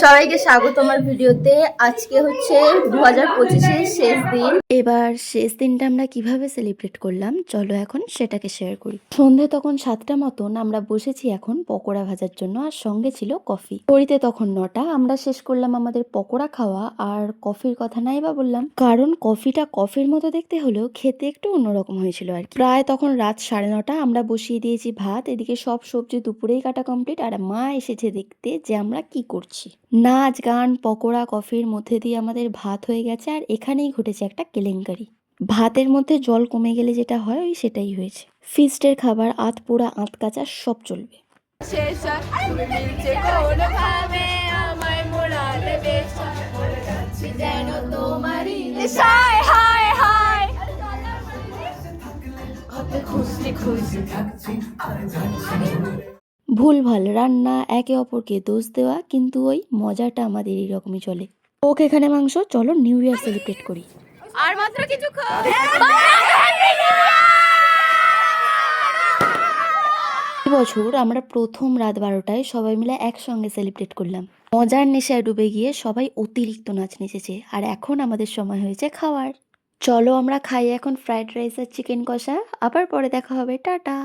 সবাইকে স্বাগত আমার ভিডিওতে। আজকে হচ্ছে 2025-এর শেষ দিন। এবার শেষ দিনটা আমরা কিভাবে সেলিব্রেট করলাম চলো এখন সেটাকে শেয়ার করি। সন্ধে তখন 7টা মতন আমরা বসেছি এখন পকোড়া ভাজার জন্য, আর সঙ্গে ছিল কফি। ঘড়িতে তখন 9টা। আমরা শেষ করলাম আমাদের পকোড়া খাওয়া, আর কফির কথা নাই বা বললাম, কারণ কফিটা কফির মতো দেখতে হলেও খেতে একটু অন্যরকম হয়েছিল আর কি। প্রায় তখন রাত 9:30। আমরা বসিয়ে দিয়েছি ভাত, এদিকে সব সবজি দুপুরেই কাটা কমপ্লিট, আর মা এসেছে দেখতে যে আমরা কি করছি। নাচ গান পকোড়া কফির মধ্যে দিয়ে আমাদের ভাত হয়ে গেছে, আর এখানেই ঘটেছে একটা কেলেঙ্কারি। ভাতের মধ্যে জল কমে গেলে যেটা হয় ওই সেটাই হয়েছে। ফিস্টের খাবার আধ পোড়া আধ কাঁচা সব চলবে। ভুলভাল রান্না, একে অপরকে দোষ দেওয়া, কিন্তু ওই মজাটা আমাদের এইরকমই চলে। ওকে এখানে মাংস, চলো নিউ ইয়ার সেলিব্রেট করি। আর মাত্র কিছু বছর আমরা প্রথম রাত 12টায় সবাই মিলে একসঙ্গে সেলিব্রেট করলাম। মজার নেশায় ডুবে গিয়ে সবাই অতিরিক্ত নাচ নেচেছে, আর এখন আমাদের সময় হয়েছে খাওয়ার। চলো আমরা খাই এখন ফ্রাইড রাইস আর চিকেন কষা। আবার পরে দেখা হবে, টাটা।